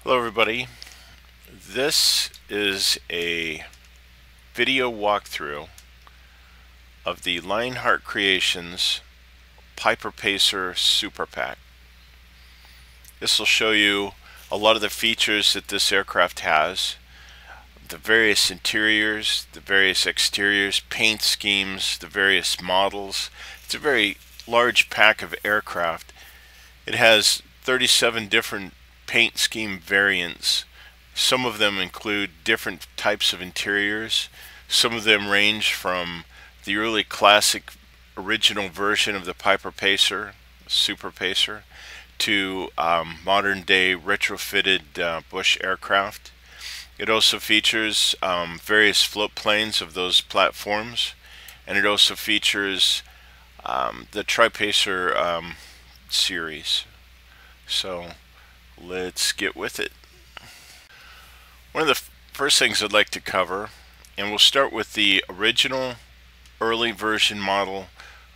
Hello everybody. This is a video walkthrough of the Lionheart Creations Piper Pacer Super Pack. This will show you a lot of the features that this aircraft has, the various interiors, the various exteriors, paint schemes, the various models. It's a very large pack of aircraft. It has 37 different paint scheme variants. Some of them include different types of interiors. Some of them range from the early classic original version of the Piper Pacer, Super Pacer, to modern day retrofitted Bush aircraft. It also features various float planes of those platforms, and it also features the Tri-Pacer series. So let's get with it. One of the first things I'd like to cover, and we'll start with the original early version model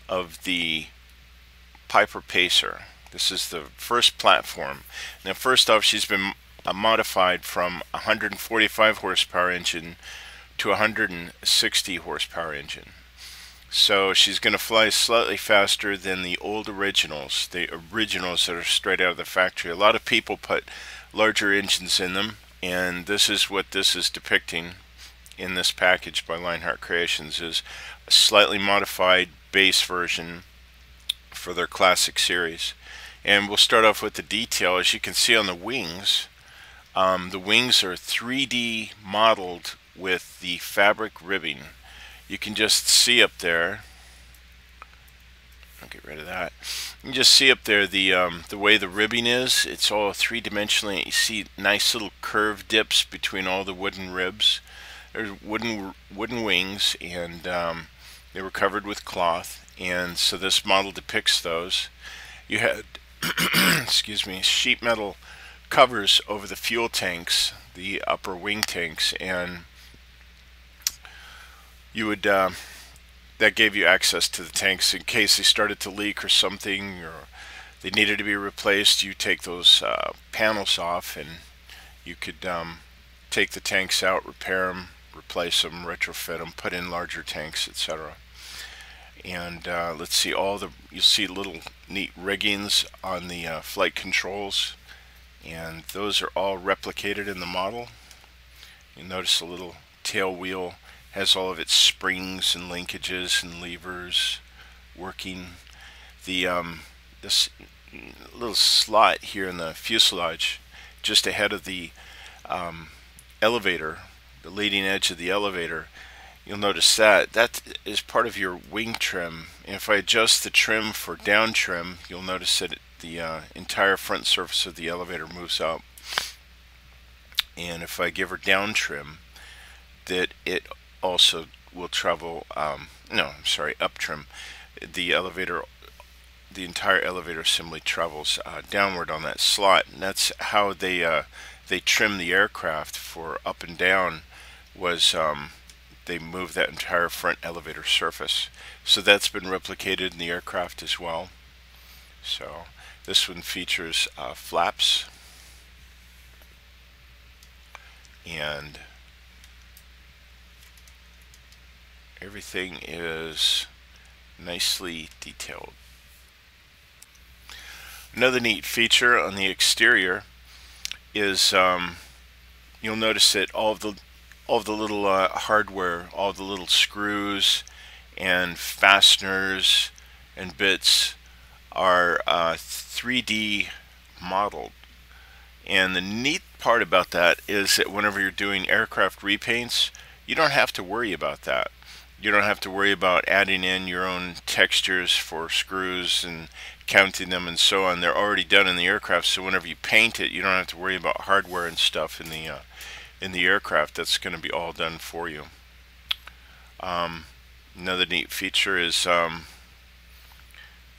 of the Piper Pacer. This is the first platform. Now first off, she's been modified from a 145 horsepower engine to a 160 horsepower engine. So she's going to fly slightly faster than the old originals, the originals that are straight out of the factory. A lot of people put larger engines in them, and this is what this is depicting in this package by Lionheart Creations, is a slightly modified base version for their classic series. And we'll start off with the detail. As you can see on the wings are 3D modeled with the fabric ribbing. You can just see up there, I'll get rid of that. You can just see up there the way the ribbing is. It's all three-dimensionally. You see nice little curved dips between all the wooden ribs. There's wooden wings, and they were covered with cloth, and so this model depicts those. You had excuse me, sheet metal covers over the fuel tanks, the upper wing tanks, and you would that gave you access to the tanks in case they started to leak or something, or they needed to be replaced. You take those panels off, and you could take the tanks out, repair them, replace them, retrofit them, put in larger tanks, etc. And let's see, you'll see little neat riggings on the flight controls, and those are all replicated in the model. You notice a little tail wheel has all of its springs and linkages and levers working. This little slot here in the fuselage, just ahead of the elevator, the leading edge of the elevator, you'll notice that is part of your wing trim. And if I adjust the trim for down trim, you'll notice that the entire front surface of the elevator moves up. And if I give her down trim, that it also will travel, up trim. The entire elevator simply travels downward on that slot, and that's how they trim the aircraft for up and down. Was they move that entire front elevator surface. So that's been replicated in the aircraft as well. So this one features flaps, and everything is nicely detailed. Another neat feature on the exterior is you'll notice that all of the little hardware, all the little screws and fasteners and bits are 3D modeled. And the neat part about that is that whenever you're doing aircraft repaints, you don't have to worry about that. You don't have to worry about adding in your own textures for screws and counting them and so on. They're already done in the aircraft, so whenever you paint it, you don't have to worry about hardware and stuff in the aircraft. That's going to be all done for you. Another neat feature is you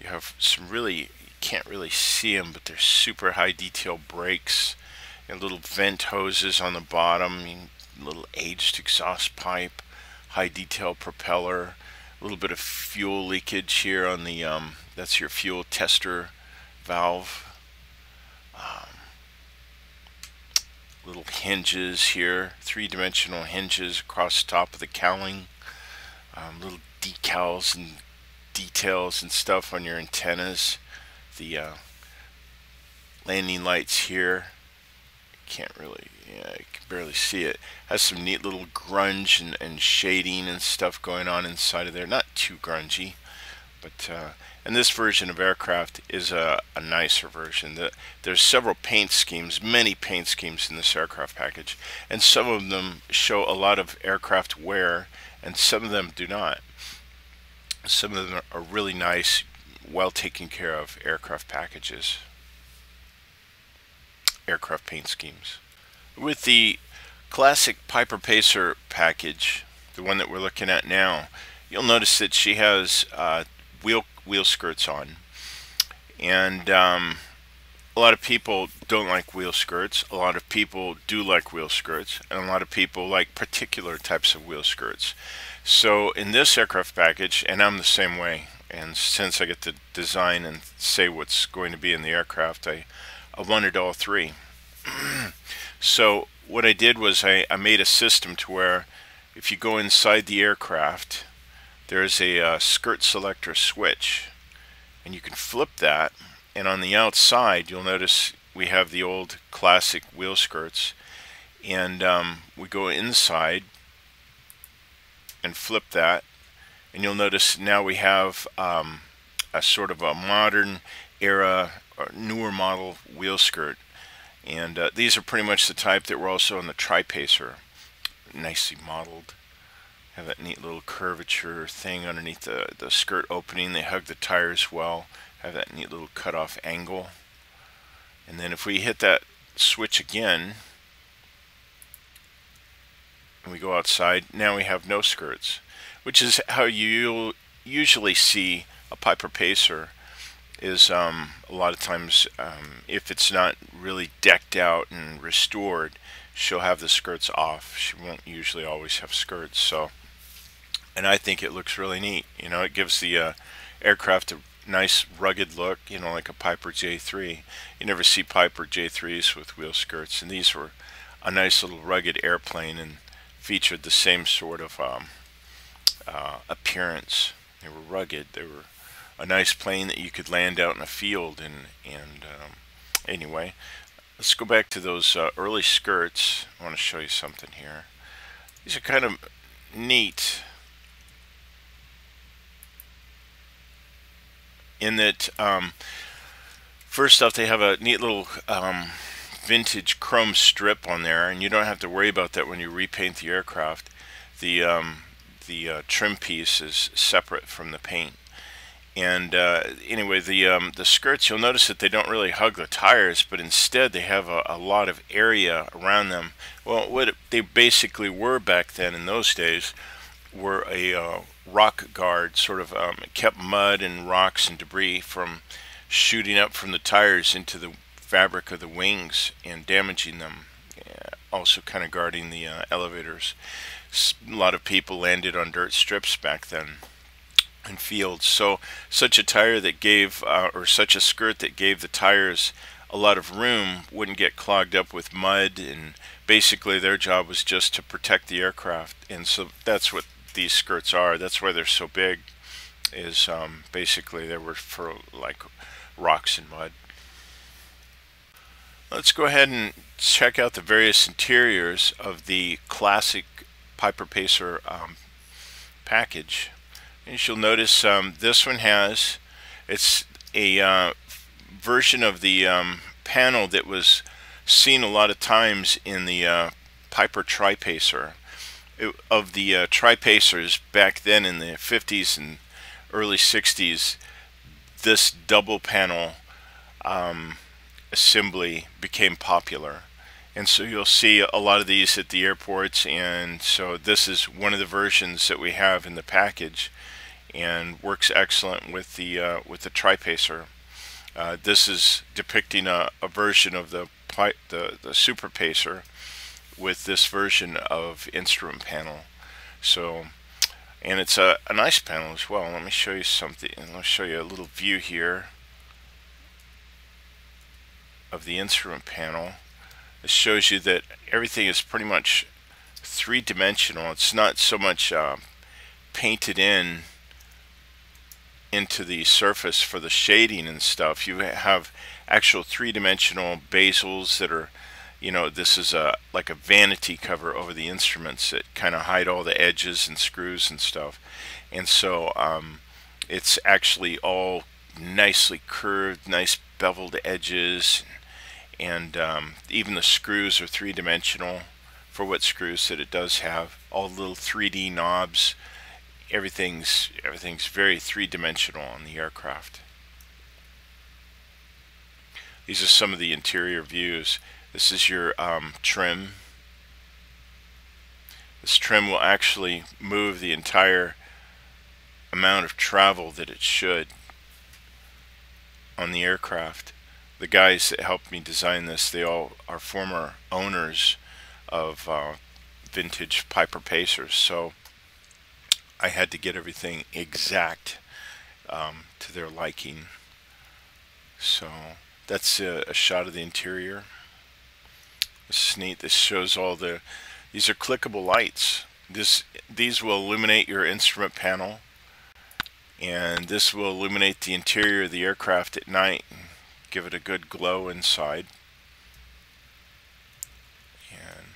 have some you can't really see them, but they're super high detail brakes and little vent hoses on the bottom, little aged exhaust pipe, high detail propeller, a little bit of fuel leakage here on the that's your fuel tester valve. little hinges here, three-dimensional hinges across the top of the cowling, little decals and details and stuff on your antennas. The landing lights here, can't really, yeah, you can barely see it. Has some neat little grunge and shading and stuff going on inside of there. Not too grungy, but and this version of aircraft is a nicer version. There's several paint schemes, many paint schemes in this aircraft package, and some of them show a lot of aircraft wear, and some of them do not. Some of them are really nice, well taken care of aircraft packages, aircraft paint schemes. With the classic Piper Pacer package, the one that we're looking at now, you'll notice that she has wheel skirts on, and a lot of people don't like wheel skirts, a lot of people do like wheel skirts, and a lot of people like particular types of wheel skirts. So in this aircraft package, and I'm the same way, and since I get to design and say what's going to be in the aircraft, I wanted all three. So what I did was I made a system to where if you go inside the aircraft, there's a skirt selector switch, and you can flip that, and on the outside you'll notice we have the old classic wheel skirts, and we go inside and flip that, and you'll notice now we have a sort of a modern era or newer model wheel skirt, and these are pretty much the type that were also on the Tri-Pacer, nicely modeled. Have that neat little curvature thing underneath the skirt opening. They hug the tires well. Have that neat little cutoff angle. And then if we hit that switch again, and we go outside, now we have no skirts, which is how you'll usually see a Piper Pacer. Is a lot of times, if it's not really decked out and restored, she'll have the skirts off. She won't usually always have skirts. So, and I think it looks really neat. You know, it gives the aircraft a nice rugged look, you know, like a Piper J3. You never see Piper J3s with wheel skirts, and these were a nice little rugged airplane and featured the same sort of appearance. They were rugged. They were a nice plane that you could land out in a field. And anyway, let's go back to those early skirts. I want to show you something here. These are kind of neat in that first off, they have a neat little vintage chrome strip on there, and you don't have to worry about that when you repaint the aircraft. The trim piece is separate from the paint. And anyway, the skirts, you'll notice that they don't really hug the tires, but instead they have a lot of area around them. Well, what they basically were back then in those days were a rock guard, sort of kept mud and rocks and debris from shooting up from the tires into the fabric of the wings and damaging them. Also kind of guarding the elevators. A lot of people landed on dirt strips back then in fields, so such a tire that gave or such a skirt that gave the tires a lot of room wouldn't get clogged up with mud, and basically their job was just to protect the aircraft. And so that's what these skirts are. That's why they're so big, is basically they were for like rocks and mud. Let's go ahead and check out the various interiors of the classic Piper Pacer package. And you'll notice this one has, it's a version of the panel that was seen a lot of times in the Piper Tri-Pacer. Of the Tri-Pacers back then in the 50s and early 60s, this double panel assembly became popular. And so you'll see a lot of these at the airports, and so this is one of the versions that we have in the package, and works excellent with the Tri-Pacer. This is depicting a version of the Super Pacer with this version of instrument panel. So, and it's a nice panel as well. Let me show you something. Let me show you a little view here of the instrument panel. This shows you that everything is pretty much three-dimensional. It's not so much painted into the surface for the shading and stuff. You have actual three-dimensional bezels that are, you know, this is like a vanity cover over the instruments that kind of hide all the edges and screws and stuff. And so it's actually all nicely curved, nice beveled edges, and even the screws are three-dimensional for what screws that it does have. All the little 3D knobs. Everything's very three-dimensional on the aircraft. These are some of the interior views. This is your trim. This trim will actually move the entire amount of travel that it should on the aircraft. The guys that helped me design this, they all are former owners of vintage Piper Pacers, so I had to get everything exact to their liking. So that's a shot of the interior. This is neat. This shows all these are clickable lights. These will illuminate your instrument panel, and this will illuminate the interior of the aircraft at night and give it a good glow inside. And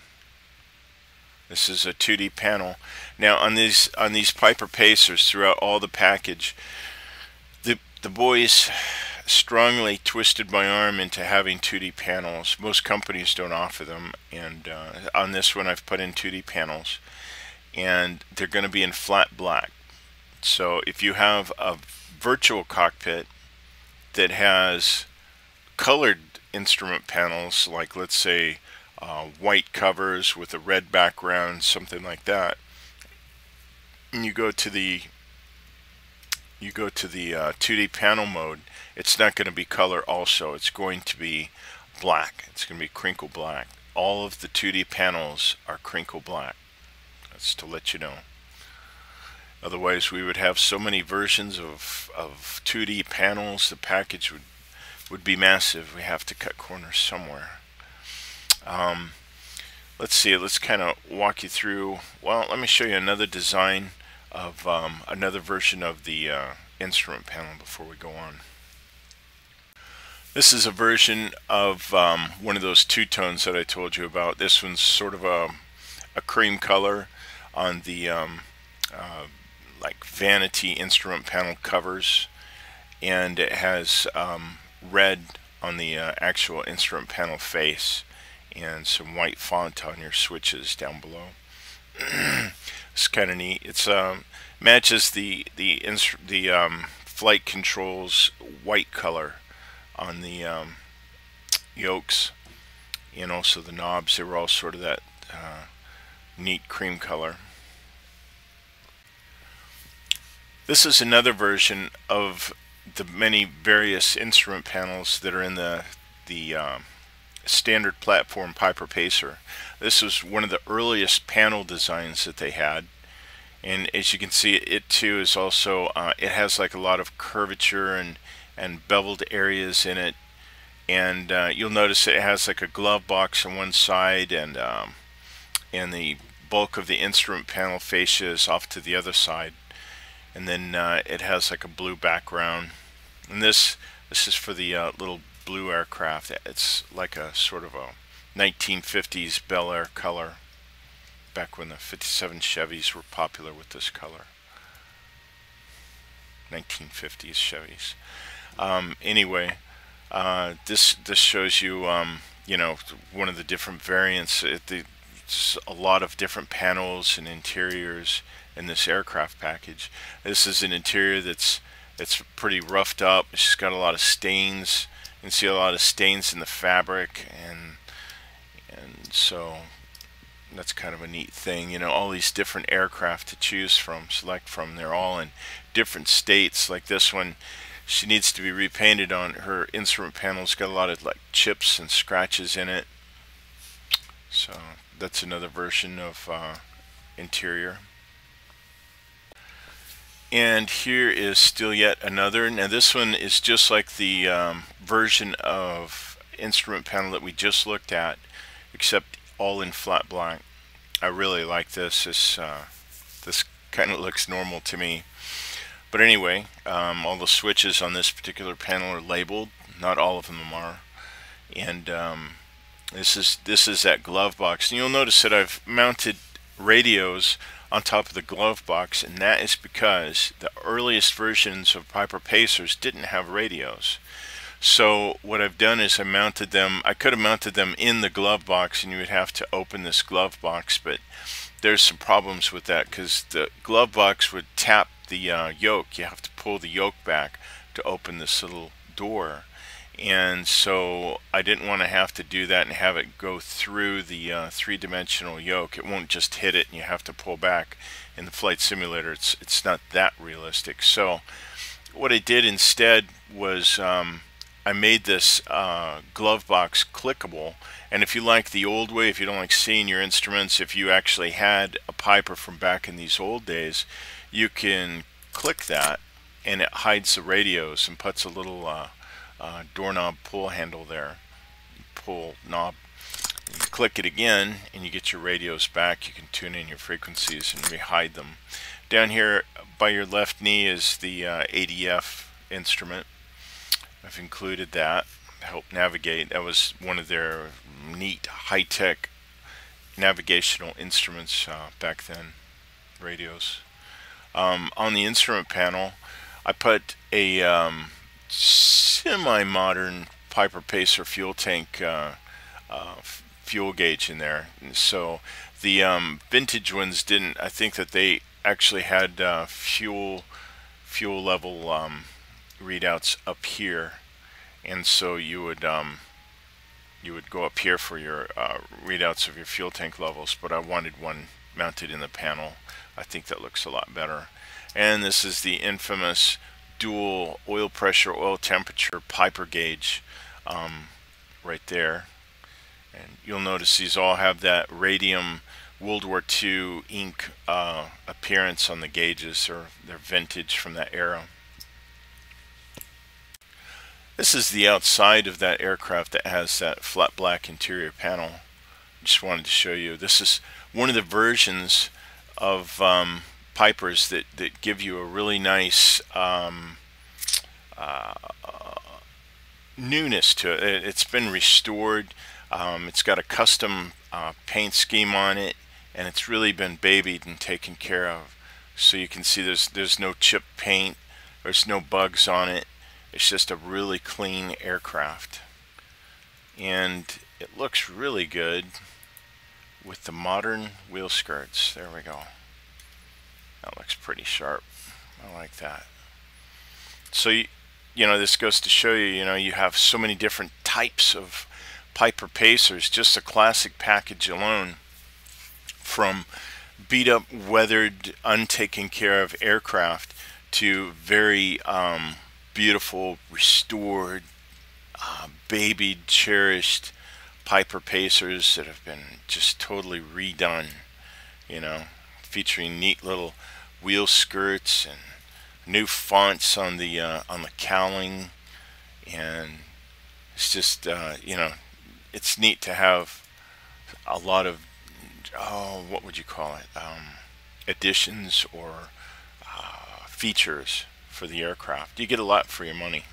this is a 2D panel. Now on these Piper Pacers, throughout all the package, the boys strongly twisted my arm into having 2D panels. Most companies don't offer them, and on this one I've put in 2D panels, and they're going to be in flat black. So if you have a virtual cockpit that has colored instrument panels, like let's say white covers with a red background, something like that, and you go to the 2D panel mode, it's not going to be color also. It's going to be black. It's going to be crinkle black. All of the 2D panels are crinkle black. That's to let you know. Otherwise we would have so many versions of 2D panels, the package would be massive. We have to cut corners somewhere. Let's see, let's kind of walk you through. Well, let me show you another design of another version of the instrument panel before we go on. This is a version of one of those two-tones that I told you about. This one's sort of a cream color on the like vanity instrument panel covers, and it has red on the actual instrument panel face, and some white font on your switches down below. It's kind of neat. It's matches the flight controls white color on the yokes, and also the knobs. They were all sort of that neat cream color. This is another version of the many various instrument panels that are in the standard platform Piper Pacer. This was one of the earliest panel designs that they had, and as you can see, it too is also it has like a lot of curvature and beveled areas in it, and you'll notice it has like a glove box on one side, and the bulk of the instrument panel fascia is off to the other side, and then it has like a blue background. And this is for the little blue aircraft. It's like a sort of a 1950s Bel Air color, back when the 57 Chevys were popular with this color. 1950s Chevys. Anyway, this shows you you know, one of the different variants. It's a lot of different panels and interiors in this aircraft package. This is an interior that's pretty roughed up. It's just got a lot of stains. You can see a lot of stains in the fabric, and so that's kind of a neat thing. You know, all these different aircraft to choose from, select from. They're all in different states. Like this one, she needs to be repainted on her instrument panel. It's got a lot of like chips and scratches in it. So that's another version of interior. And here is still yet another. Now this one is just like the version of instrument panel that we just looked at. except all in flat black. I really like this. This kind of looks normal to me. But anyway, all the switches on this particular panel are labeled. Not all of them are. And this is that glove box. And you'll notice that I've mounted radios on top of the glove box, and that is because the earliest versions of Piper Pacers didn't have radios. So what I've done is I mounted them. I could have mounted them in the glove box, and you would have to open this glove box, but there's some problems with that because the glove box would tap the yoke. You have to pull the yoke back to open this little door, and so I didn't want to have to do that and have it go through the three-dimensional yoke. It won't just hit it and you have to pull back. In the flight simulator, it's not that realistic. So what I did instead was I made this glove box clickable. And if you like the old way, if you don't like seeing your instruments, if you actually had a Piper from back in these old days, you can click that and it hides the radios and puts a little doorknob pull handle there. Pull knob. You click it again and you get your radios back. You can tune in your frequencies and re-hide them. Down here by your left knee is the ADF instrument. I've included that to help navigate. That was one of their neat high-tech navigational instruments back then, radios. On the instrument panel, I put a semi-modern Piper Pacer fuel tank fuel gauge in there. And so the vintage ones didn't. I think that they actually had fuel level readouts up here, and so you would go up here for your readouts of your fuel tank levels, but I wanted one mounted in the panel. I think that looks a lot better. And this is the infamous dual oil pressure, oil temperature Piper gauge right there. And you'll notice these all have that radium World War II ink appearance on the gauges, or they're vintage from that era. This is the outside of that aircraft that has that flat black interior panel. Just wanted to show you. This is one of the versions of Pipers that give you a really nice newness to it. It's been restored. It's got a custom paint scheme on it, and it's really been babied and taken care of. So you can see there's no chip paint, there's no bugs on it. It's just a really clean aircraft, and it looks really good with the modern wheel skirts. There we go. That looks pretty sharp. I like that. So you know, this goes to show you, you have so many different types of Piper Pacers. Just the classic package alone, from beat up, weathered, untaken care of aircraft to very beautiful, restored, babied, cherished Piper Pacers that have been just totally redone, featuring neat little wheel skirts and new fonts on the cowling, and it's just it's neat to have a lot of what would you call it, additions or features for the aircraft. You get a lot for your money.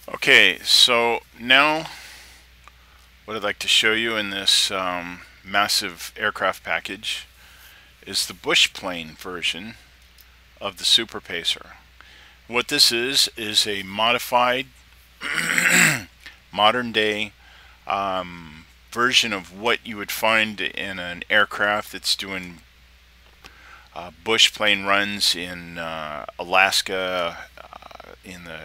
Okay, so now what I'd like to show you in this massive aircraft package is the bush plane version of the Super Pacer. What this is a modified modern day version of what you would find in an aircraft that's doing bush plane runs in Alaska, in the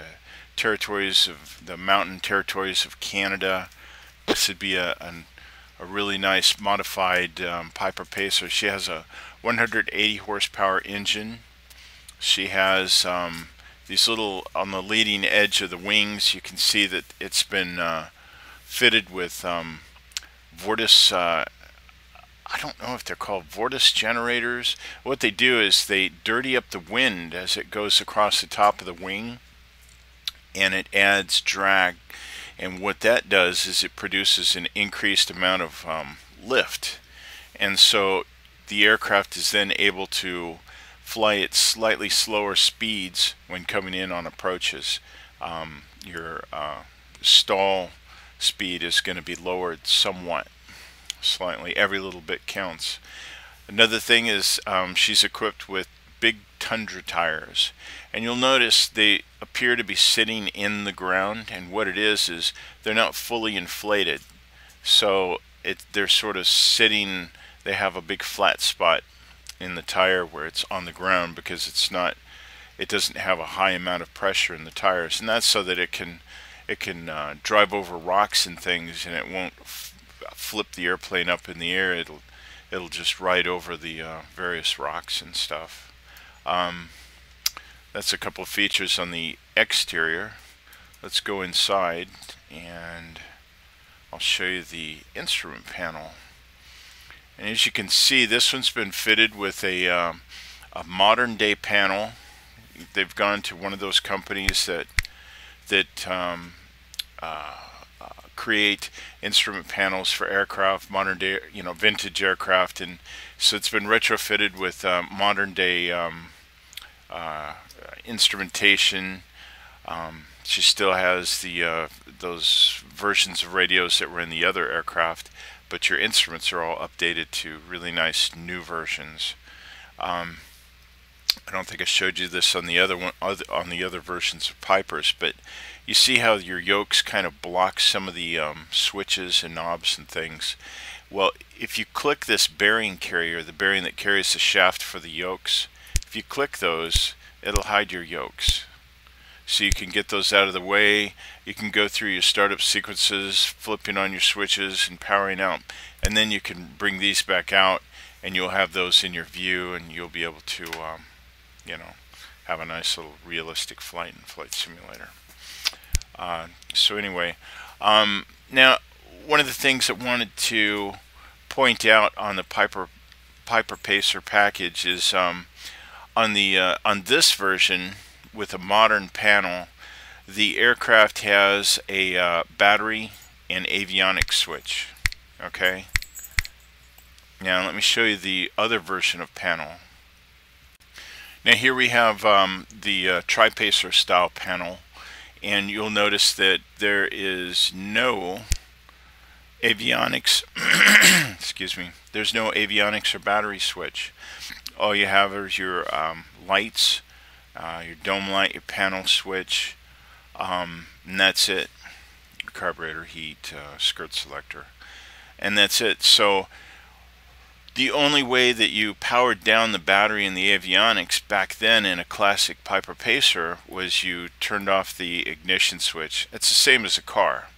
territories of the mountain territories of Canada. This would be a really nice modified Piper Pacer. She has a 180 horsepower engine. She has these little, on the leading edge of the wings, you can see that it's been fitted with Vortis, I don't know if they're called Vortis generators. What they do is they dirty up the wind as it goes across the top of the wing, and it adds drag. and what that does is it produces an increased amount of lift, and so the aircraft is then able to fly at slightly slower speeds when coming in on approaches. Your stall speed is going to be lowered somewhat, slightly. Every little bit counts. Another thing is she's equipped with big Tundra tires, and you'll notice they appear to be sitting in the ground, and what it is they're not fully inflated, so they're sort of sitting. They have a big flat spot in the tire where it's on the ground because it doesn't have a high amount of pressure in the tires, and that's so that it can drive over rocks and things, and it won't flip the airplane up in the air. It'll just ride over the various rocks and stuff. That's a couple of features on the exterior. Let's go inside and I'll show you the instrument panel. And as you can see, this one's been fitted with a modern day panel. They've gone to one of those companies that create instrument panels for aircraft, modern day, vintage aircraft, and so it's been retrofitted with modern day instrumentation. She still has those versions of radios that were in the other aircraft, but your instruments are all updated to really nice new versions. I don't think I showed you this on the other versions of Pipers, but you see how your yokes kind of block some of the switches and knobs and things. Well, if you click this bearing carrier, the bearing that carries the shaft for the yokes, if you click those, it'll hide your yokes. So you can get those out of the way. You can go through your startup sequences, flipping on your switches and powering out, and then you can bring these back out and you'll have those in your view, and you'll be able to have a nice little realistic flight in Flight Simulator. So anyway, now one of the things I wanted to point out on the Piper Pacer package is on this version with a modern panel, the aircraft has a battery and avionics switch. Okay. Now let me show you the other version of panel. Now here we have the Tri-Pacer style panel, and you'll notice that there is no avionics excuse me, there's no avionics or battery switch. All you have is your lights, your dome light, your panel switch, and that's it. Carburetor, heat, skirt selector, and that's it. So the only way that you powered down the battery and the avionics back then in a classic Piper Pacer was you turned off the ignition switch. It's the same as a car.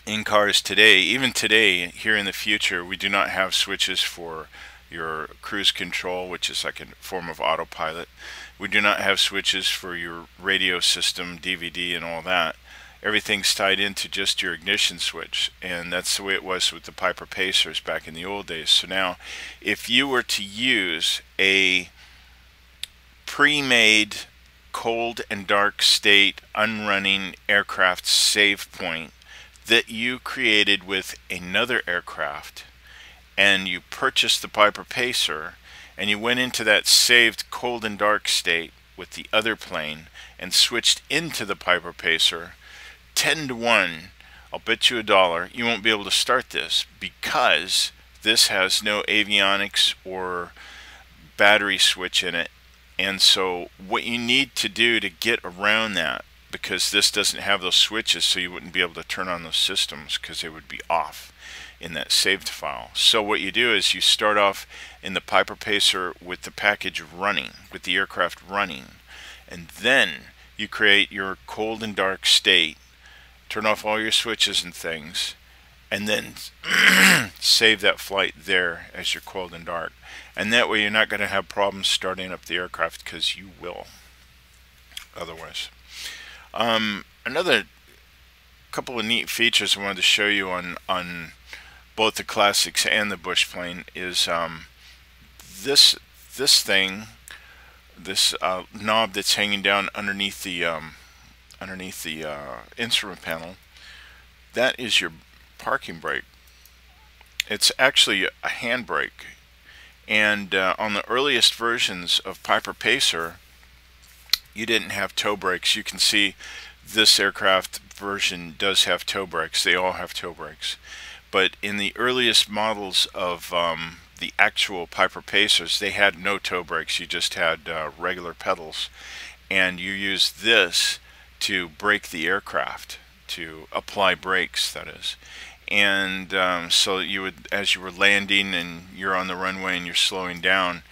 In cars today, even today, here in the future, we do not have switches for your cruise control, which is like a form of autopilot. We do not have switches for your radio system, DVD, and all that. Everything's tied into just your ignition switch, and that's the way it was with the Piper Pacers back in the old days. So now, if you were to use a pre-made cold and dark state unrunning aircraft save point that you created with another aircraft, and you purchased the Piper Pacer, and you went into that saved cold and dark state with the other plane and switched into the Piper Pacer, 10 to 1, I'll bet you $1, you won't be able to start this because this has no avionics or battery switch in it. And so what you need to do to get around that, because this doesn't have those switches, so you wouldn't be able to turn on those systems because they would be off in that saved file. So what you do is you start off in the Piper Pacer with the package running, with the aircraft running, and then you create your cold and dark state, turn off all your switches and things, and then save that flight there as your cold and dark. And that way you're not going to have problems starting up the aircraft, because you will otherwise. Another couple of neat features I wanted to show you on both the classics and the bush plane is this thing, this knob that's hanging down underneath the underneath the instrument panel, that is your parking brake. It's actually a handbrake, and on the earliest versions of Piper Pacer, you didn't have toe brakes. You can see this aircraft version does have toe brakes. They all have toe brakes. But in the earliest models of the actual Piper Pacers, they had no toe brakes. You just had regular pedals, and you used this to brake the aircraft, to apply brakes, that is. And so you would, as you were landing and you're on the runway and you're slowing down,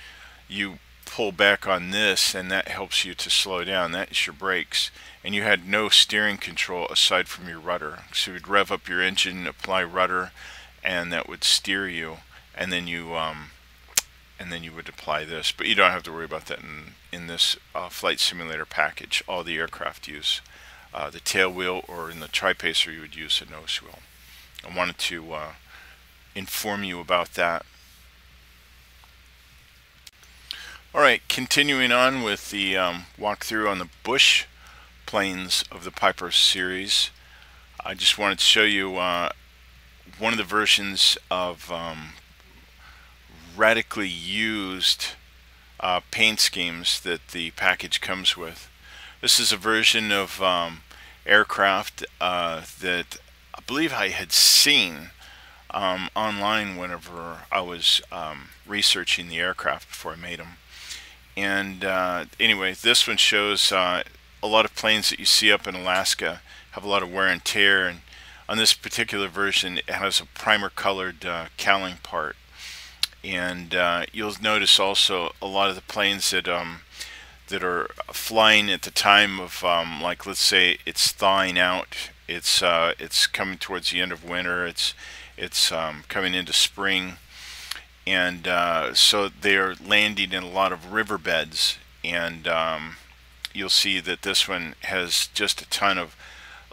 you pull back on this, and that helps you to slow down. That is your brakes. And you had no steering control aside from your rudder. So you'd rev up your engine, apply rudder, and that would steer you, and then you would apply this. But you don't have to worry about that in this flight simulator package. All the aircraft use the tail wheel, or in the Tri-Pacer you would use a nose wheel. I wanted to inform you about that. Alright, continuing on with the walkthrough on the bush planes of the Piper series. I just wanted to show you one of the versions of radically used paint schemes that the package comes with. This is a version of aircraft that I believe I had seen online whenever I was researching the aircraft before I made them. And anyway, this one shows a lot of planes that you see up in Alaska have a lot of wear and tear, and on this particular version it has a primer colored cowling part. And you'll notice also a lot of the planes that that are flying at the time of like, let's say it's thawing out, it's coming towards the end of winter, it's coming into spring, and so they're landing in a lot of riverbeds, and you'll see that this one has just a ton of,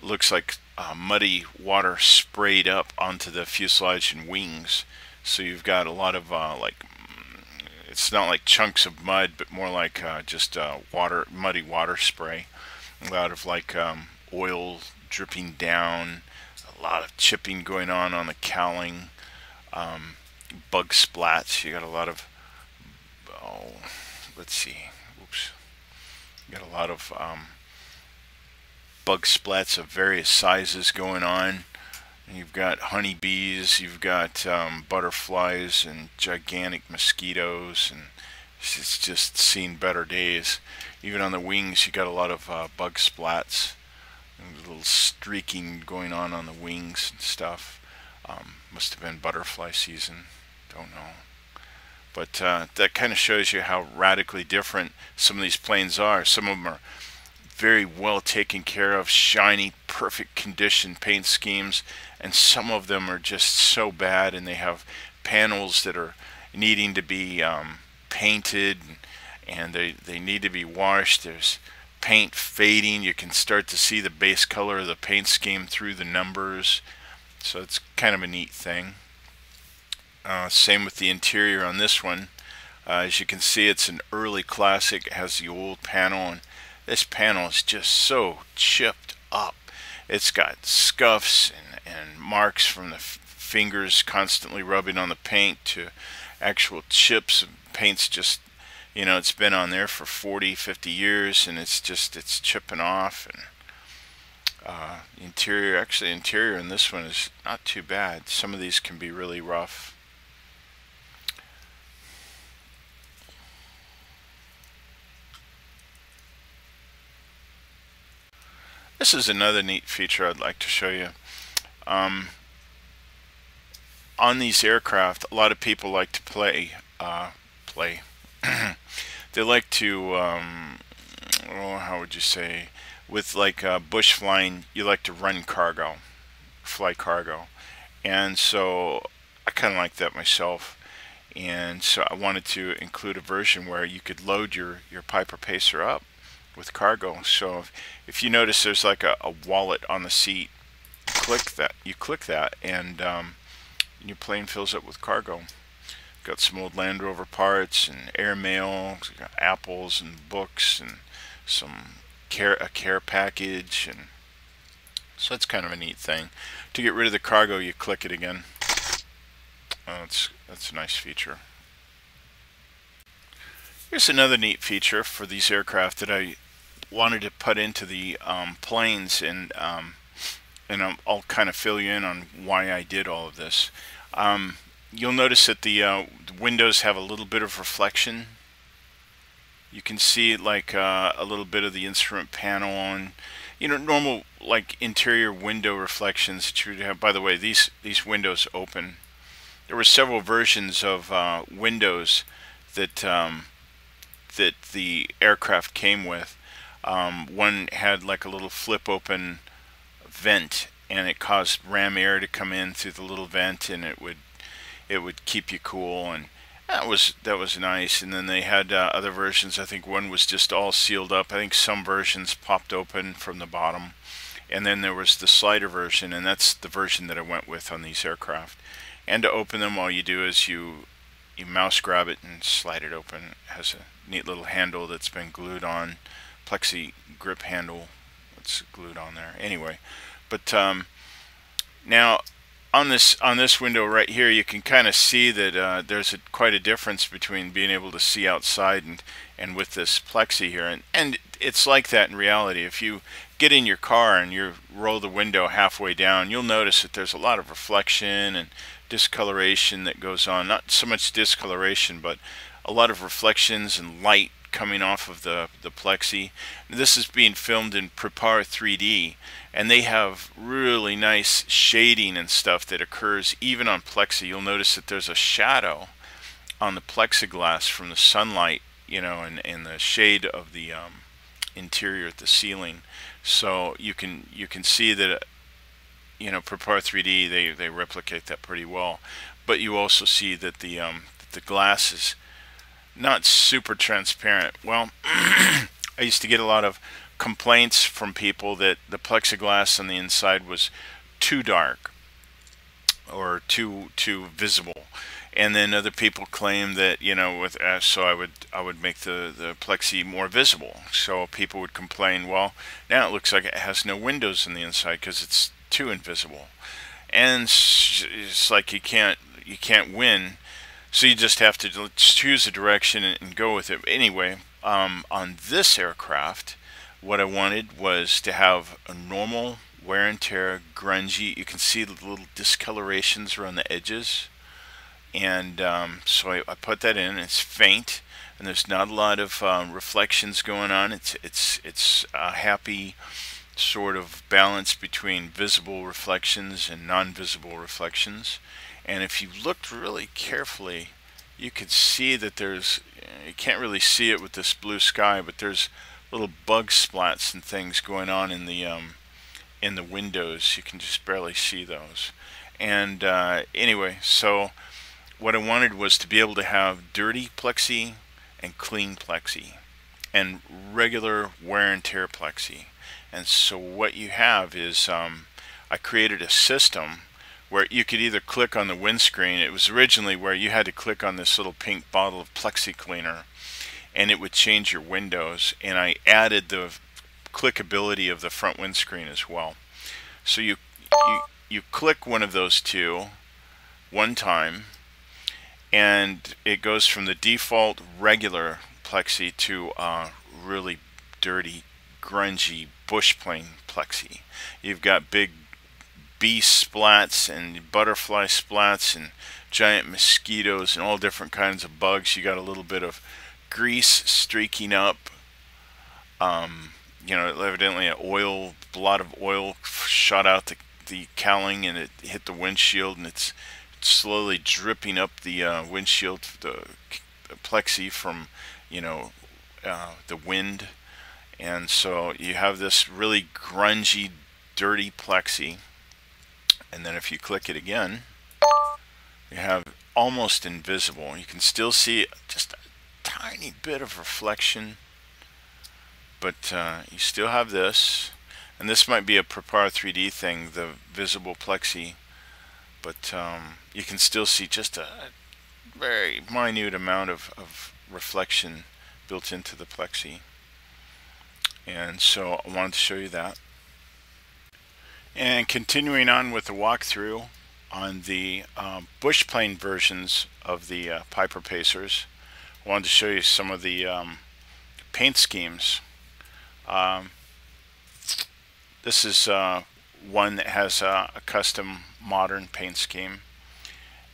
looks like muddy water sprayed up onto the fuselage and wings. So you've got a lot of like, it's not like chunks of mud, but more like just muddy water spray. A lot of like oil dripping down, a lot of chipping going on the cowling, bug splats. You got a lot of, let's see, oops. You got a lot of bug splats of various sizes going on. You've got honeybees, you've got butterflies and gigantic mosquitoes, and it's just seen better days. Even on the wings you got a lot of bug splats, and a little streaking going on the wings and stuff. Must have been butterfly season, don't know. But that kind of shows you how radically different some of these planes are. Some of them are very well taken care of, shiny, perfect condition paint schemes, and some of them are just so bad, and they have panels that are needing to be painted, and they need to be washed. There's paint fading. You can start to see the base color of the paint scheme through the numbers, so it's kind of a neat thing. Same with the interior on this one. As you can see, it's an early classic. It has the old panel, and this panel is just so chipped up. It's got scuffs and marks from the fingers constantly rubbing on the paint, to actual chips. Paint's just, you know, it's been on there for 40-50 years, and it's chipping off. And interior in this one is not too bad. Some of these can be really rough. This is another neat feature I'd like to show you. On these aircraft, a lot of people like to play. They like to, how would you say, with like bush flying, you like to run cargo, fly cargo. And so I kind of like that myself. And so I wanted to include a version where you could load your Piper Pacer up with cargo. So if you notice, there's like a wallet on the seat. You click that, and your plane fills up with cargo. Got some old Land Rover parts and airmail, got apples and books and some a care package, and so that's kind of a neat thing. To get rid of the cargo, you click it again. That's a nice feature. Here's another neat feature for these aircraft that I wanted to put into the planes, and I'll kind of fill you in on why I did all of this. You'll notice that the windows have a little bit of reflection. You can see like a little bit of the instrument panel on, normal like interior window reflections that you would have. By the way, these windows open. There were several versions of windows that that the aircraft came with. One had like a little flip open vent, and it caused ram air to come in through the little vent, and it would keep you cool, and that was nice. And then they had other versions. I think one was just all sealed up. I think some versions popped open from the bottom, and then there was the slider version, and that's the version that I went with on these aircraft. And to open them, all you do is you mouse grab it and slide it open. It has a neat little handle that's been glued on, plexi grip handle that's glued on there. Anyway, but now on this window right here, you can kind of see that there's quite a difference between being able to see outside and with this plexi here, and it's like that in reality. If you get in your car and you roll the window halfway down, you'll notice that there's a lot of reflection and discoloration that goes on. Not so much discoloration, but a lot of reflections and light coming off of the plexi. This is being filmed in Prepar3D, and they have really nice shading and stuff that occurs even on plexi. You'll notice that there's a shadow on the plexiglass from the sunlight, and the shade of the interior at the ceiling. So you can see that Prepar3D, they replicate that pretty well. But you also see that the glass is not super transparent. Well, I used to get a lot of complaints from people that the plexiglass on the inside was too dark or too visible, and then other people claim that so I would make the plexi more visible. So people would complain, well, now it looks like it has no windows on the inside because it's too invisible, and it's like you can't win. So you just have to choose a direction and go with it. Anyway, on this aircraft, what I wanted was to have a normal wear and tear, grungy. You can see the little discolorations around the edges, and so I put that in. It's faint, and there's not a lot of reflections going on. It's a happy sort of balance between visible reflections and non-visible reflections. And if you looked really carefully, you could see that you can't really see it with this blue sky, but there's little bug splats and things going on in the windows. You can just barely see those. And anyway, so what I wanted was to be able to have dirty plexi and clean plexi and regular wear and tear plexi. And so what you have is I created a system where you could either click on the windscreen. It was originally where you had to click on this little pink bottle of plexi cleaner, and it would change your windows. And I added the clickability of the front windscreen as well. So you click one of those two one time, and it goes from the default regular plexi to really dirty, grungy bush plane plexi. You've got big bee splats and butterfly splats and giant mosquitoes and all different kinds of bugs. You got a little bit of grease streaking up. Evidently a lot of oil shot out the cowling, and it hit the windshield, and it's slowly dripping up the windshield, the plexi from the wind. And so you have this really grungy, dirty plexi. And then if you click it again, you have almost invisible. You can still see just a tiny bit of reflection, but you still have this. And this might be a Prepar3D thing, the visible plexi, but you can still see just a very minute amount of reflection built into the plexi. and so I wanted to show you that. And continuing on with the walkthrough on the bush plane versions of the Piper Pacers, I wanted to show you some of the paint schemes. This is one that has a custom modern paint scheme,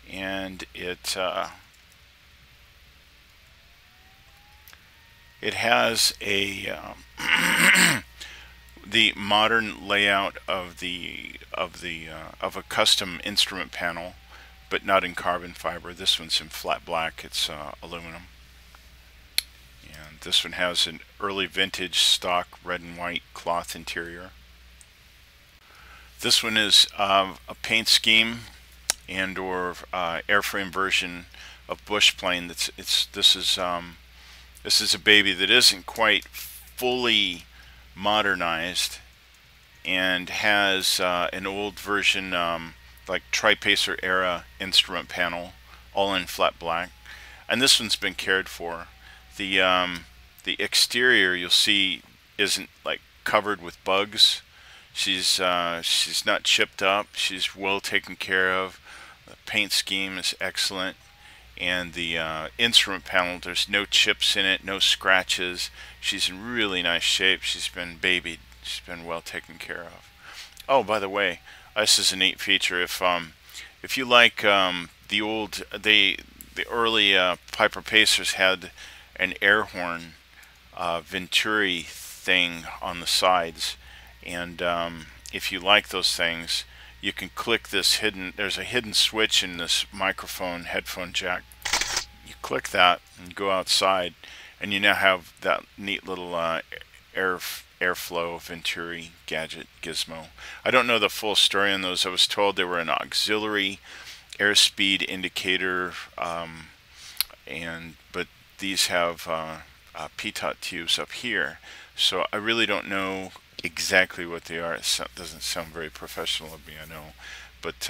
and it has a the modern layout of a custom instrument panel, but not in carbon fiber. This one's in flat black. It's aluminum, and this one has an early vintage stock red and white cloth interior. This one is a paint scheme and or airframe version of bush plane. This is a baby that isn't quite fully modernized and has an old version like Tri-Pacer era instrument panel, all in flat black, and this one's been cared for. The exterior, you'll see, isn't like covered with bugs. She's not chipped up. She's well taken care of. The paint scheme is excellent, and the instrument panel, there's no chips in it, no scratches. She's in really nice shape. She's been babied. She's been well taken care of. Oh, by the way, this is a neat feature. If you like the early Piper Pacers had an air horn Venturi thing on the sides, and if you like those things, you can click this there's a hidden switch in this microphone headphone jack. You click that and go outside, and you now have that neat little airflow Venturi gadget gizmo. I don't know the full story on those. I was told they were an auxiliary airspeed indicator, but these have pitot tubes up here, so I really don't know exactly what they are. It doesn't sound very professional of me, I know, but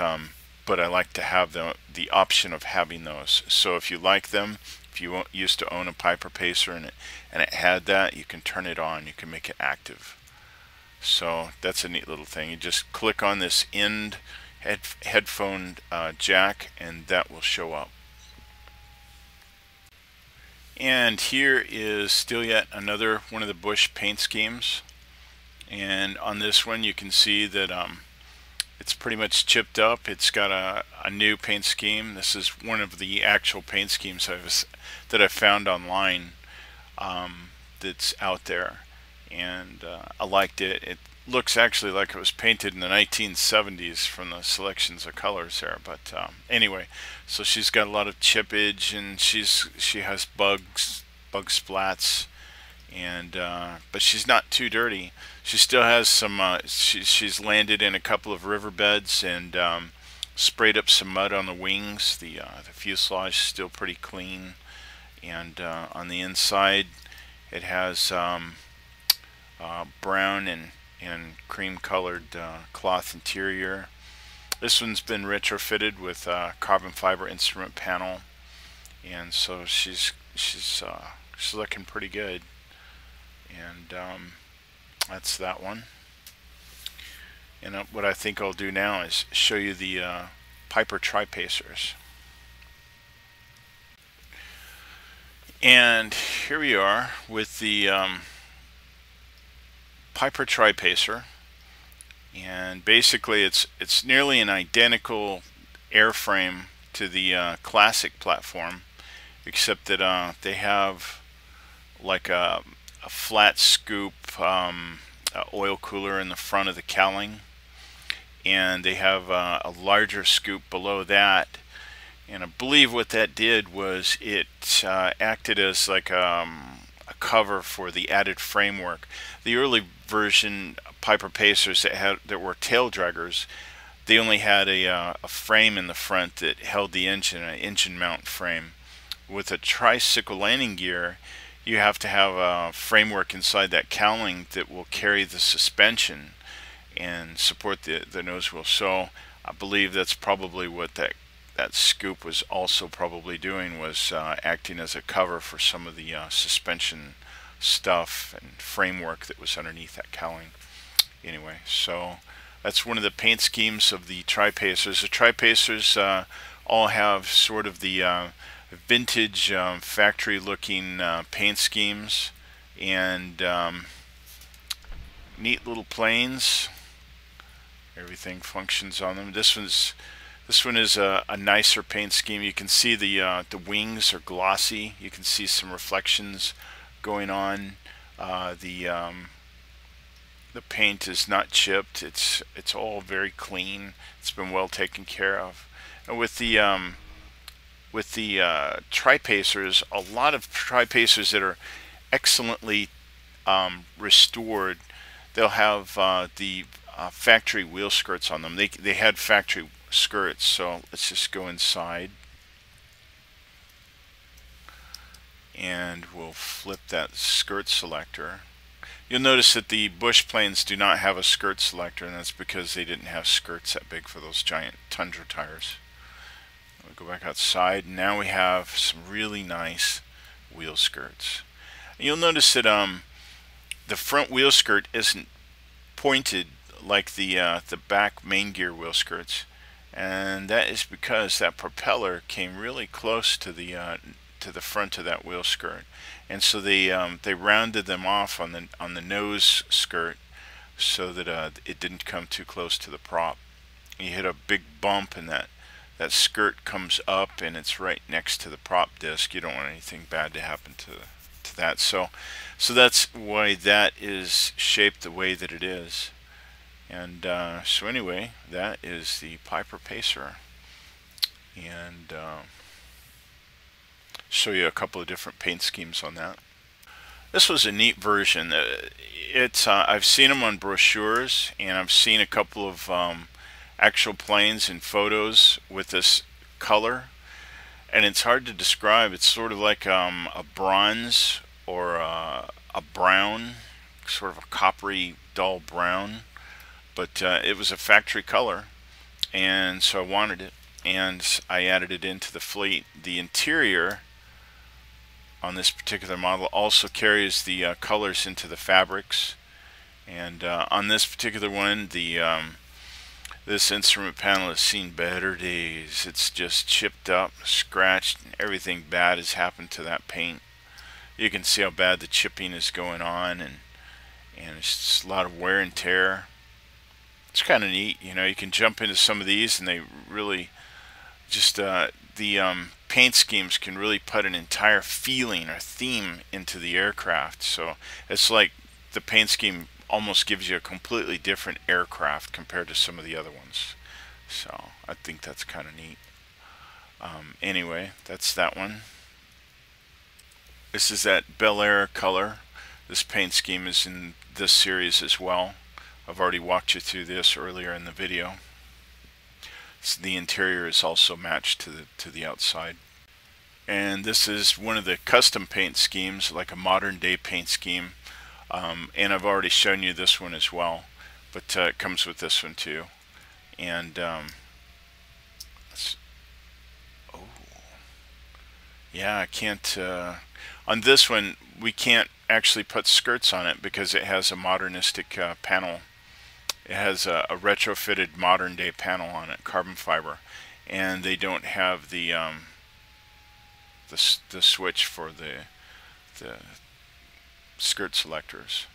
I like to have the option of having those. So if you like them, if you used to own a Piper Pacer and it had that, you can turn it on. You can make it active. So that's a neat little thing. You just click on this end headphone jack, and that will show up. And here is still yet another one of the bush paint schemes. And on this one, you can see that it's pretty much chipped up. It's got a new paint scheme. This is one of the actual paint schemes that I found online that's out there, and I liked it. It looks actually like it was painted in the 1970s from the selections of colors there. But anyway, so she's got a lot of chippage, and she has bug splats, and but she's not too dirty. She still has some she's landed in a couple of riverbeds and sprayed up some mud on the wings. The fuselage is still pretty clean, and on the inside it has brown and cream colored cloth interior. This one's been retrofitted with a carbon fiber instrument panel, and so she's looking pretty good. And that's that one. And what I think I'll do now is show you the Piper Tri-Pacers. And here we are with the Piper Tri-Pacer, and basically it's nearly an identical airframe to the classic platform, except that they have like a flat scoop oil cooler in the front of the cowling, and they have a larger scoop below that. And I believe what that did was it acted as like a cover for the added framework. The early version Piper Pacers that were tail draggers, they only had a frame in the front that held the engine, an engine mount frame. With a tricycle landing gear, you have to have a framework inside that cowling that will carry the suspension and support the nose wheel. So I believe that's probably what that scoop was also probably doing, was acting as a cover for some of the suspension stuff and framework that was underneath that cowling. Anyway, so that's one of the paint schemes of the Tri-Pacers. The Tri-Pacers all have sort of the vintage factory looking paint schemes, and neat little planes. Everything functions on them. This one is a nicer paint scheme. You can see the wings are glossy. You can see some reflections going on. The paint is not chipped. It's all very clean. It's been well taken care of. And with the Tri-Pacers, a lot of Tri-Pacers that are excellently restored, they'll have the factory wheel skirts on them. They had factory skirts. So let's just go inside, and we'll flip that skirt selector. You'll notice that the bush planes do not have a skirt selector, and that's because they didn't have skirts that big for those giant Tundra tires. We'll go back outside. Now we have some really nice wheel skirts. And you'll notice that the front wheel skirt isn't pointed like the back main gear wheel skirts, and that is because that propeller came really close to the front of that wheel skirt, and so they rounded them off on the nose skirt so that it didn't come too close to the prop. You hit a big bump, and that skirt comes up, and it's right next to the prop disc. You don't want anything bad to happen to that. So that's why that is shaped the way that it is. And so anyway, that is the Piper Pacer, and show you a couple of different paint schemes on that. This was a neat version. I've seen them on brochures, and I've seen a couple of actual planes and photos with this color, and it's hard to describe. It's sort of like a bronze or a brown, sort of a coppery dull brown, but it was a factory color, and so I wanted it, and I added it into the fleet. The interior on this particular model also carries the colors into the fabrics, and on this particular one, this instrument panel has seen better days. It's just chipped up, scratched, and everything bad has happened to that paint. You can see how bad the chipping is going on, and it's just a lot of wear and tear. It's kind of neat, you know. You can jump into some of these, and they really just the paint schemes can really put an entire feeling or theme into the aircraft. So it's like the paint scheme almost gives you a completely different aircraft compared to some of the other ones. So I think that's kind of neat. Anyway, that's that one. This is that Bel Air color. This paint scheme is in this series as well. I've already walked you through this earlier in the video. So the interior is also matched to the outside. And this is one of the custom paint schemes, like a modern day paint scheme. And I've already shown you this one as well, but it comes with this one too. And yeah, I can't on this one we can't actually put skirts on it because it has a modernistic panel. It has a retrofitted modern day panel on it, carbon fiber, and they don't have the switch for the skirt selectors,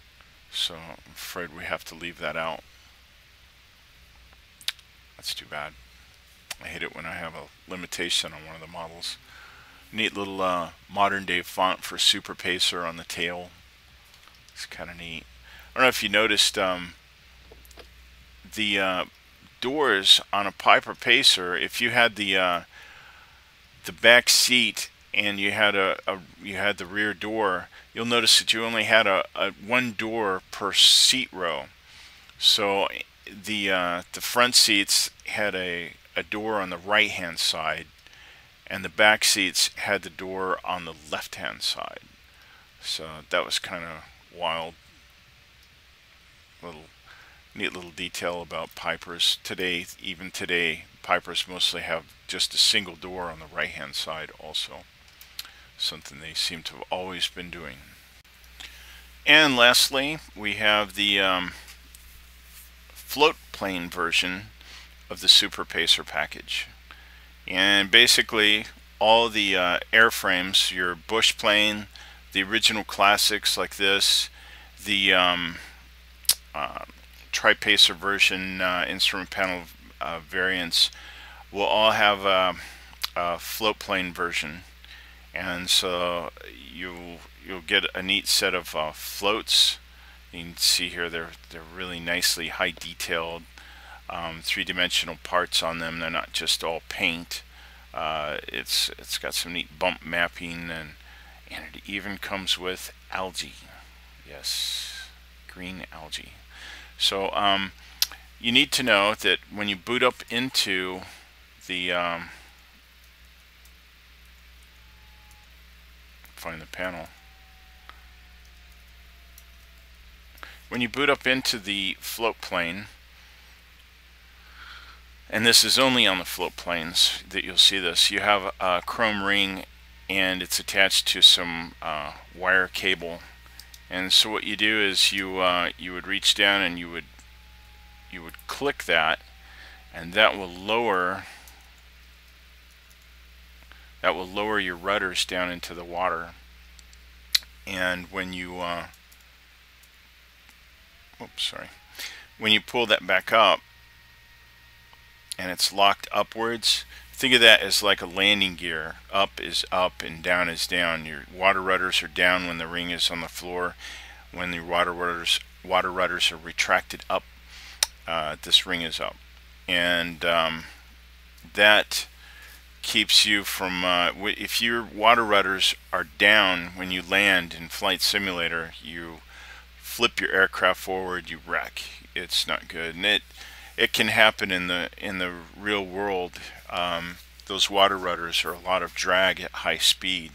so I'm afraid we have to leave that out. That's too bad. I hate it when I have a limitation on one of the models. Neat little modern day font for Super Pacer on the tail. It's kind of neat. I don't know if you noticed the doors on a Piper Pacer. If you had the back seat and you had the rear door, you'll notice that you only had a one door per seat row. So the front seats had a door on the right hand side, and the back seats had the door on the left hand side. So that was kind of wild. Neat little detail about Pipers. Even today, Pipers mostly have just a single door on the right hand side also. Something they seem to have always been doing. And lastly, we have the float plane version of the Super Pacer package. And basically all the airframes, your bush plane, the original classics like this, the Tri-Pacer version instrument panel variants will all have a float plane version, and so you'll get a neat set of floats. You can see here they're really nicely high detailed, three-dimensional parts on them. They're not just all paint. It's got some neat bump mapping, and it even comes with algae. Yes, green algae. So you need to know that when you boot up into the find the panel. When you boot up into the float plane, and this is only on the float planes that you'll see this, you have a chrome ring and it's attached to some wire cable. And so what you do is you would reach down and you would click that, and that will lower your rudders down into the water. And when you when you pull that back up and it's locked upwards, think of that as like a landing gear. Up is up and down is down. Your water rudders are down when the ring is on the floor. When the water rudders are retracted up, this ring is up. And that keeps you from, if your water rudders are down when you land in Flight Simulator, you flip your aircraft forward, you wreck. It's not good. And it can happen in the real world. Those water rudders are a lot of drag at high speed,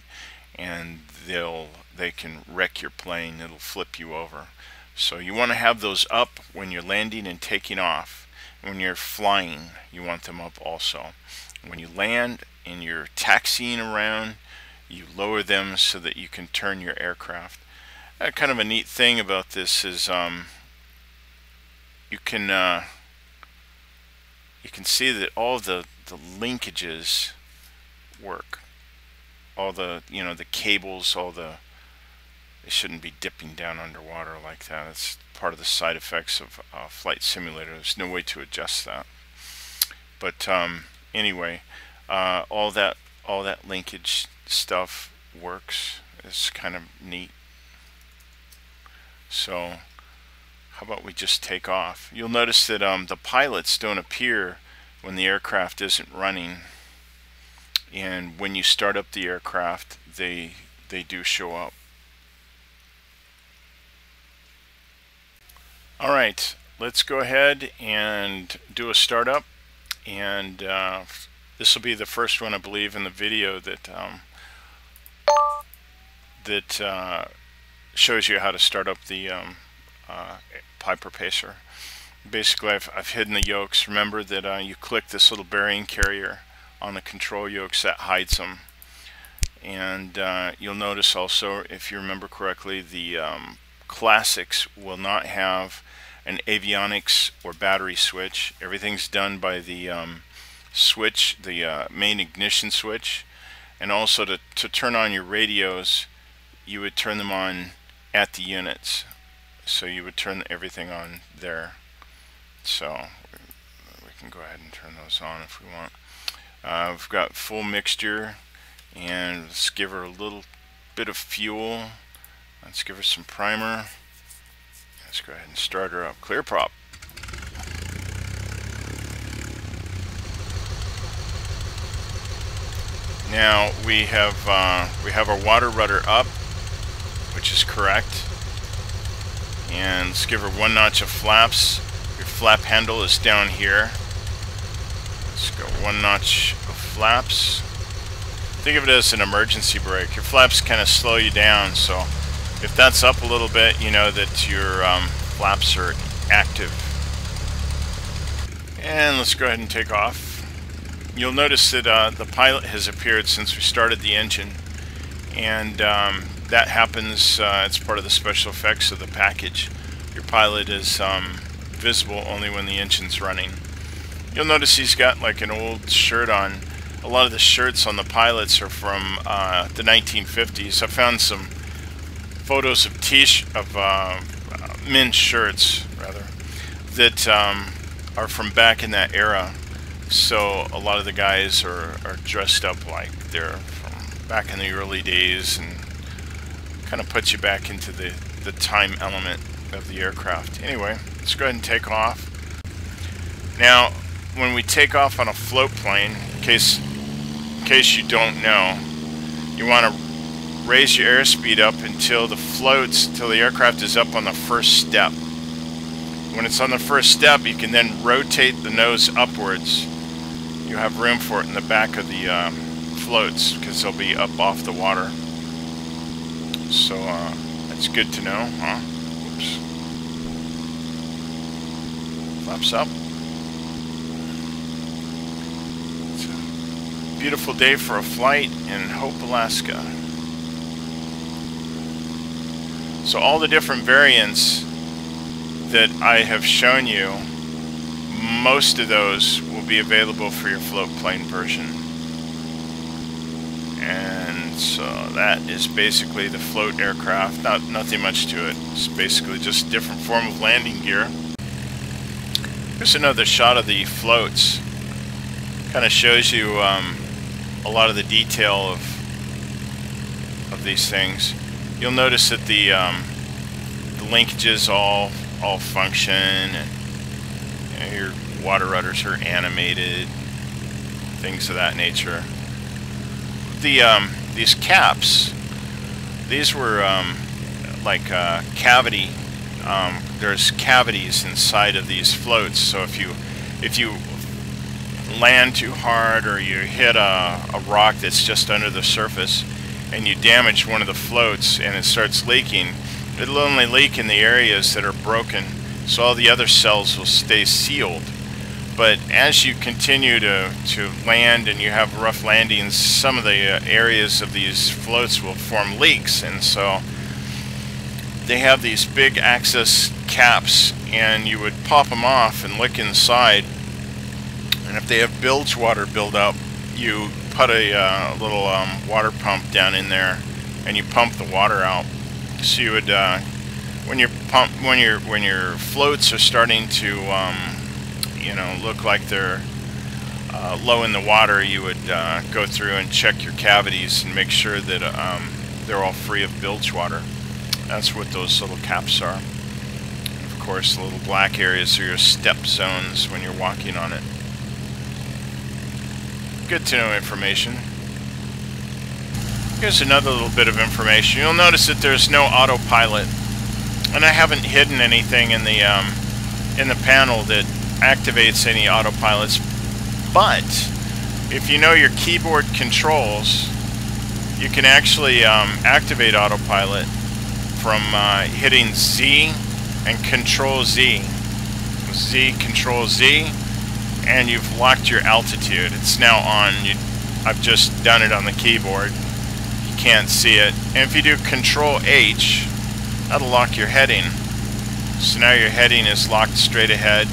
and they can wreck your plane. It'll flip you over. So you want to have those up when you're landing and taking off. When you're flying, you want them up also. When you land and you're taxiing around, you lower them so that you can turn your aircraft. Kind of a neat thing about this is you can see that all the linkages work. All the the cables, they shouldn't be dipping down underwater like that. It's part of the side effects of Flight Simulator. There's no way to adjust that. But anyway, all that linkage stuff works. It's kind of neat. So how about we just take off? You'll notice that the pilots don't appear when the aircraft isn't running, and when you start up the aircraft, they do show up. Alright, let's go ahead and do a startup, and this will be the first one, I believe, in the video that shows you how to start up the Prepar Pacer. Basically, I've hidden the yokes. Remember that you click this little bearing carrier on the control yokes, that hides them. And you'll notice also, if you remember correctly, the classics will not have an avionics or battery switch. Everything's done by the switch, the main ignition switch. And also to turn on your radios, you would turn them on at the units. So you would turn everything on there. So we can go ahead and turn those on if we want. We've got full mixture, and let's give her a little bit of fuel. Let's give her some primer. Let's go ahead and start her up. Clear prop. Now we have our water rudder up, which is correct. And let's give her one notch of flaps. Your flap handle is down here. Let's go one notch of flaps. Think of it as an emergency brake. Your flaps kind of slow you down, so if that's up a little bit, you know that your flaps are active. And let's go ahead and take off. You'll notice that the pilot has appeared since we started the engine, and that happens, it's part of the special effects of the package. Your pilot is visible only when the engine's running. You'll notice he's got like an old shirt on. A lot of the shirts on the pilots are from the 1950s. I found some photos of men's shirts, rather, that are from back in that era. So a lot of the guys are dressed up like they're from back in the early days, and kind of puts you back into the time element of the aircraft. Anyway, let's go ahead and take off. Now, when we take off on a float plane, in case you don't know, you want to raise your airspeed up until the aircraft is up on the first step. When it's on the first step, you can then rotate the nose upwards. You have room for it in the back of the floats because they'll be up off the water. So that's good to know, huh? Whoops. Flaps up. It's a beautiful day for a flight in Hope, Alaska. So all the different variants that I have shown you, most of those will be available for your float plane version. And so that is basically the float aircraft. Nothing much to it. It's basically just a different form of landing gear. Here's another shot of the floats. Kind of shows you a lot of the detail of these things. You'll notice that the linkages all function, and your water rudders are animated, things of that nature. These caps, these were like cavity. There's cavities inside of these floats, so if you land too hard or you hit a rock that's just under the surface and you damage one of the floats and it starts leaking, it'll only leak in the areas that are broken, so all the other cells will stay sealed. But as you continue to land and you have rough landings, some of the areas of these floats will form leaks, and so they have these big access caps, and you would pop them off and look inside, and if they have bilge water buildup, you put a little water pump down in there and you pump the water out. So you would when your floats are starting to look like they're low in the water, you would go through and check your cavities and make sure that they're all free of bilge water. That's what those little caps are. Of course, the little black areas are your step zones when you're walking on it. Good to know information. Here's another little bit of information. You'll notice that there's no autopilot, and I haven't hidden anything in the panel that activates any autopilots. But if you know your keyboard controls, you can actually activate autopilot from hitting Z and Control Z. Z, Control Z, and you've locked your altitude. It's now on. I've just done it on the keyboard. You can't see it. And if you do Control H, that'll lock your heading. So now your heading is locked straight ahead.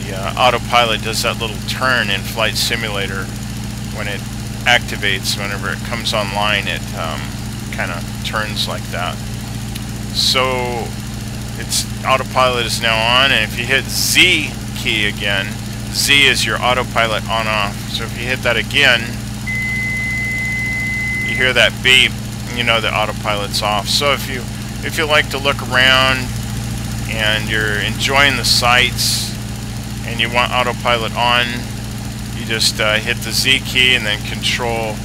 The autopilot does that little turn in Flight Simulator when it activates. Whenever it comes online, it kind of turns like that. So autopilot is now on, and if you hit Z key again, Z is your autopilot on off. So if you hit that again, you hear that beep, and you know the autopilot's off. So if you like to look around and you're enjoying the sights and you want autopilot on, you just hit the Z key and then Control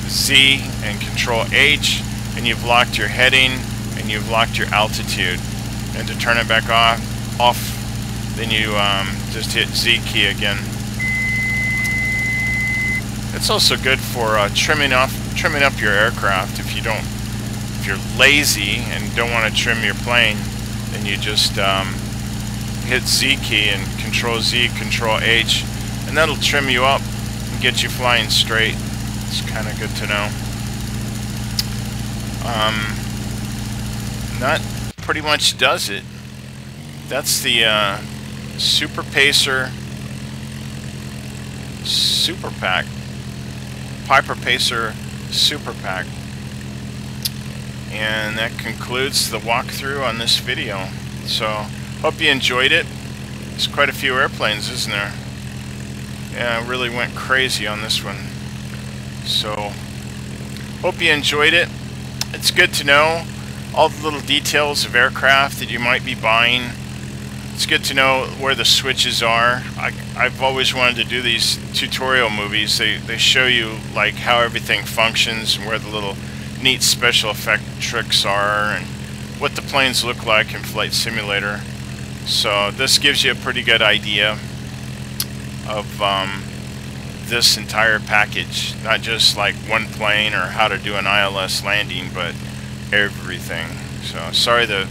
Z and Control H, and you've locked your heading and you've locked your altitude. And to turn it back off, then you just hit Z key again. It's also good for trimming up your aircraft. If you're lazy and don't want to trim your plane, then you just hit Z key and Control Z, Control H, and that'll trim you up and get you flying straight. It's kind of good to know. That pretty much does it. That's the Super Pacer Super Pack, Piper Pacer Super Pack. And that concludes the walkthrough on this video. So, hope you enjoyed it. There's quite a few airplanes, isn't there? Yeah, I really went crazy on this one. So, hope you enjoyed it. It's good to know all the little details of aircraft that you might be buying. It's good to know where the switches are. I've always wanted to do these tutorial movies. They show you like how everything functions and where the little neat special effect tricks are and what the planes look like in Flight Simulator. So this gives you a pretty good idea of this entire package. Not just like one plane or how to do an ILS landing, but everything. So sorry the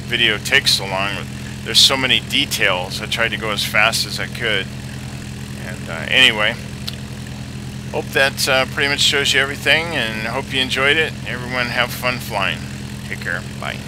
video takes so long. There's so many details. I tried to go as fast as I could. And anyway, hope that pretty much shows you everything, and hope you enjoyed it. Everyone have fun flying. Take care. Bye.